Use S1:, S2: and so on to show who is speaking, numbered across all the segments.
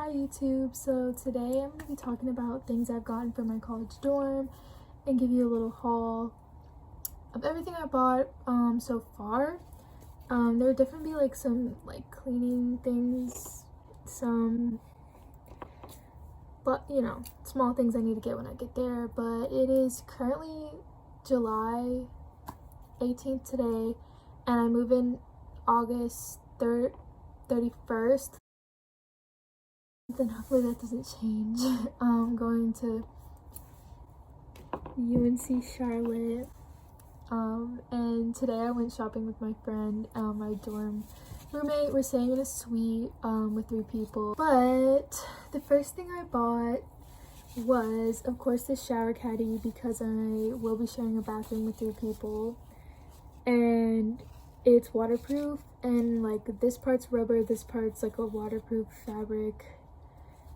S1: Hi YouTube, so today I'm going to be talking about things I've gotten from my college dorm and give you a little haul of everything I bought so far. There would definitely be like some like cleaning things, some, but you know, small things I need to get when I get there. But it is currently July 18th today and I move in August 31st. Then hopefully that doesn't change. I'm going to UNC Charlotte, and today I went shopping with my friend, my dorm roommate. We're staying in a suite with 3 people. But the first thing I bought was, of course, this shower caddy because I will be sharing a bathroom with 3 people, and it's waterproof, and like this part's rubber, this part's like a waterproof fabric.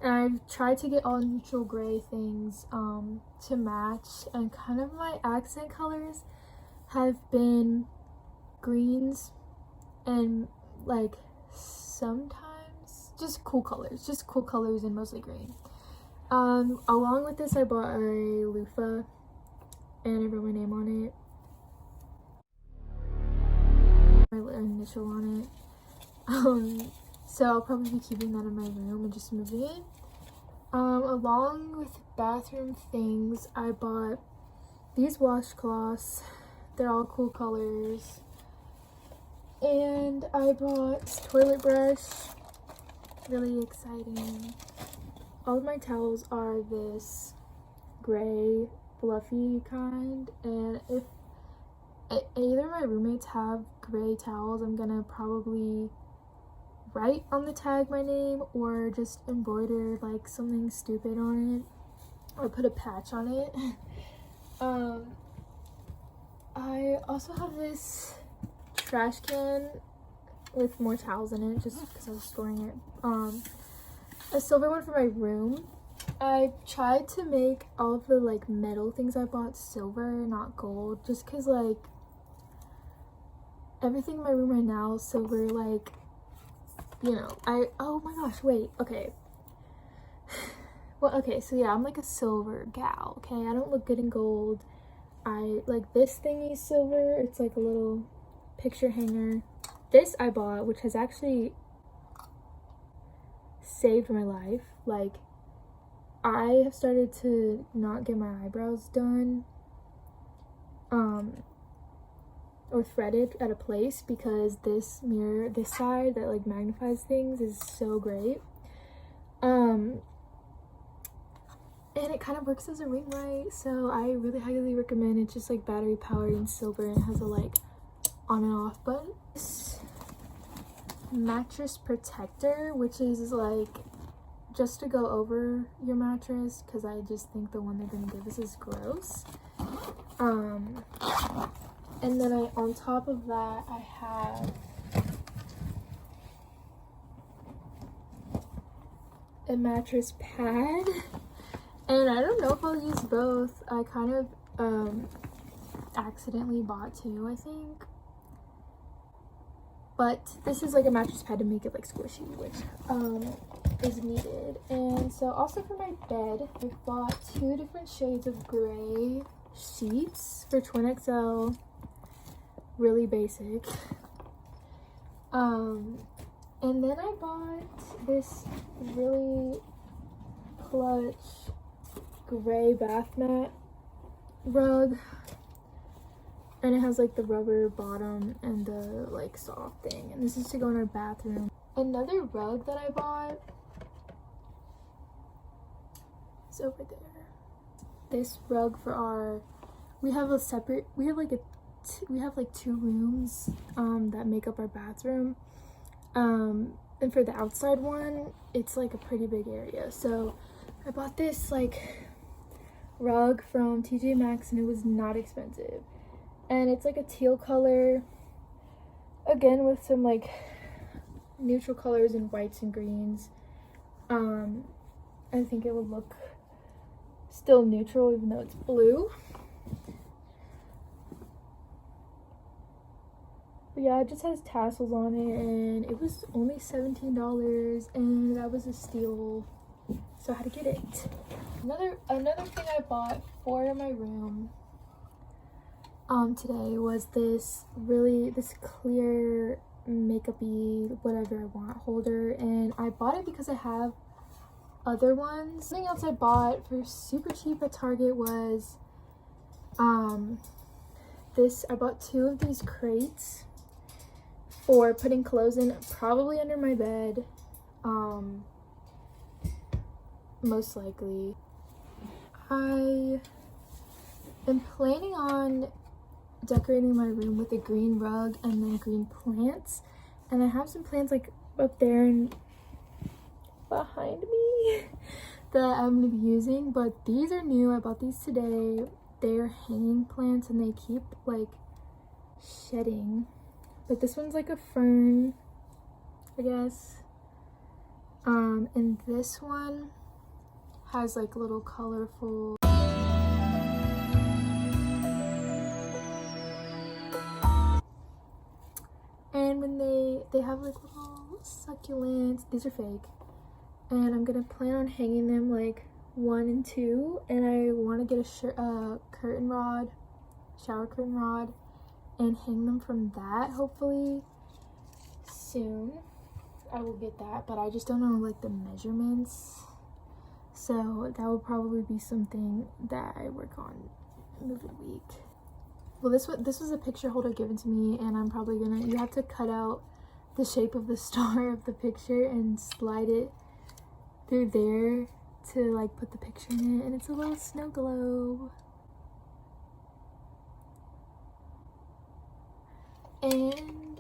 S1: And I've tried to get all neutral gray things to match, and kind of my accent colors have been greens and like sometimes just cool colors and mostly green. Along with this I bought a loofah and I wrote my name on it, my initial on it. So I'll probably be keeping that in my room and just moving it. Along with bathroom things, I bought these washcloths. They're all cool colors. And I bought toilet brush. Really exciting. All of my towels are this gray, fluffy kind. And if either of my roommates have gray towels, I'm gonna probably write on the tag my name or just embroider like something stupid on it or put a patch on it. I also have this trash can with more towels in it just because I was storing it. A silver one for my room. I tried to make all of the like metal things I bought silver, not gold, just because like everything in my room right now is silver. Like, you know, oh my gosh, wait, okay. Well, okay, so yeah, I'm like a silver gal, okay? I don't look good in gold. I like this thingy silver. It's like a little picture hanger. This I bought, which has actually saved my life. Like, I have started to not get my eyebrows done or threaded at a place because this mirror, this side that like magnifies things, is so great. And it kind of works as a ring light, so I really highly recommend. It's just like battery powered and silver, and it has a like on and off button. This mattress protector, which is like just to go over your mattress, because I just think the one they're gonna give us is gross. And then on top of that, I have a mattress pad. And I don't know if I'll use both. I kind of accidentally bought 2, I think. But this is like a mattress pad to make it like squishy, which is needed. And so also for my bed, I bought 2 different shades of gray sheets for twin XL. Really basic. And then I bought this really clutch gray bath mat rug, and it has like the rubber bottom and the like soft thing, and this is to go in our bathroom. Another rug that I bought is over there. This rug for our, we have like 2 rooms that make up our bathroom, and for the outside one it's like a pretty big area, so I bought this like rug from TJ Maxx and it was not expensive, and it's like a teal color, again with some like neutral colors and whites and greens. I think it would look still neutral even though it's blue. yeah, it just has tassels on it, and it was only $17, and that was a steal, so I had to get it. Another thing I bought for my room today was this clear makeup-y whatever I want holder, and I bought it because I have other ones. Something else I bought for super cheap at Target was I bought 2 of these crates for putting clothes in, probably under my bed, most likely. I am planning on decorating my room with a green rug and then green plants, and I have some plants like up there and behind me that I'm gonna be using, but these are new. I bought these today. They're hanging plants and they keep like shedding, but this one's like a fern, I guess, and this one has like little colorful and when they have like little succulents. These are fake, and I'm gonna plan on hanging them like 1 and 2, and I want to get a curtain rod, shower curtain rod, and hang them from that. Hopefully soon I will get that, but I just don't know like the measurements, so that will probably be something that I work on movie week. Well, this was a picture holder given to me, and I'm probably gonna, you have to cut out the shape of the star of the picture and slide it through there to like put the picture in it, and it's a little snow globe. And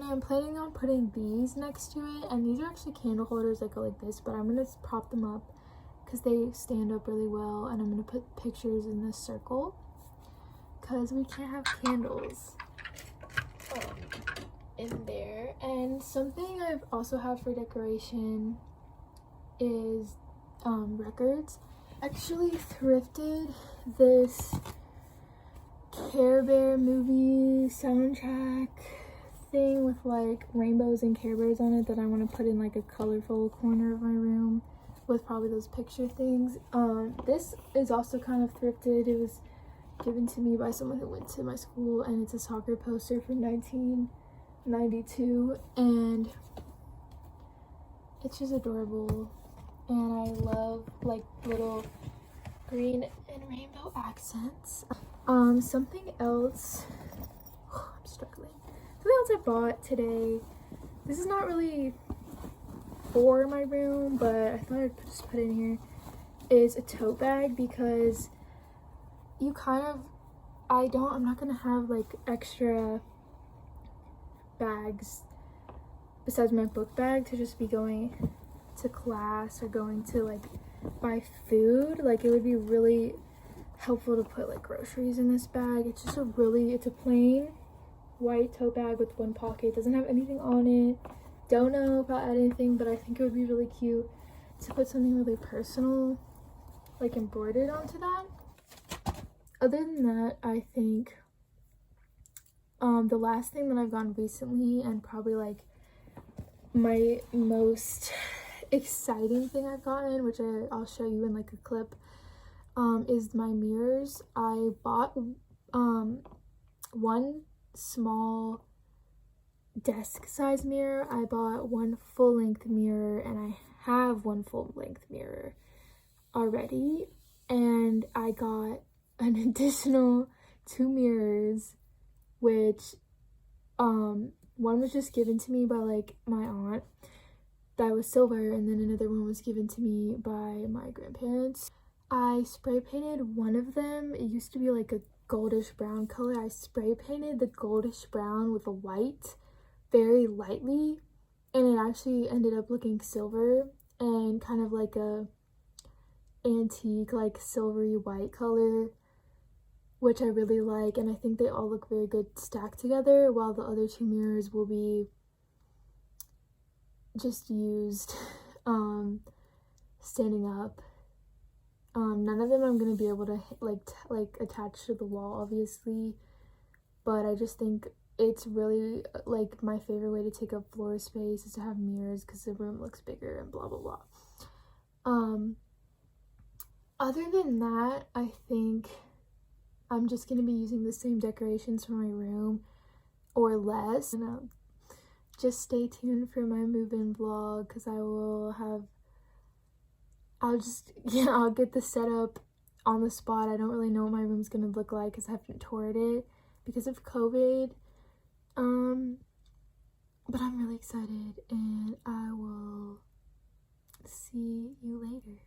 S1: I'm planning on putting these next to it, and these are actually candle holders that go like this, but I'm gonna prop them up because they stand up really well, and I'm gonna put pictures in this circle because we can't have candles in there. And something I've also have for decoration is records. Actually thrifted this Care Bear movie soundtrack thing with like rainbows and Care Bears on it that I want to put in like a colorful corner of my room with probably those picture things. This is also kind of thrifted. It was given to me by someone who went to my school, and it's a soccer poster from 1992, and it's just adorable. And I love like little green and rainbow accents. Something else, I'm struggling. Something else I bought today, this is not really for my room, but I thought I'd just put it in here, is a tote bag, because you kind of, I'm not gonna have like extra bags besides my book bag to just be going to class or going to like buy food. Like it would be really helpful to put like groceries in this bag. It's just it's a plain white tote bag with 1 pocket. It doesn't have anything on it. Don't know if I'll add anything, but I think it would be really cute to put something really personal like embroidered onto that. Other than that, I think the last thing that I've gotten recently, and probably like my most exciting thing I've gotten, which I'll show you in like a clip, is my mirrors. I bought 1 small desk size mirror. I bought 1 full-length mirror, and I have 1 full-length mirror already, and I got an additional 2 mirrors, which one was just given to me by like my aunt that was silver, and then another one was given to me by my grandparents. I spray painted one of them. It used to be like a goldish brown color. I spray painted the goldish brown with a white very lightly, and it actually ended up looking silver and kind of like a antique like silvery white color, which I really like, and I think they all look very good stacked together, while the other 2 mirrors will be just used standing up. None of them I'm gonna be able to like attach to the wall, obviously, but I just think it's really like my favorite way to take up floor space is to have mirrors because the room looks bigger and blah blah blah. Other than that, I think I'm just gonna be using the same decorations for my room or less. And just stay tuned for my move-in vlog because I'll get the setup on the spot. I don't really know what my room's gonna look like because I haven't toured it because of COVID. But I'm really excited and I will see you later.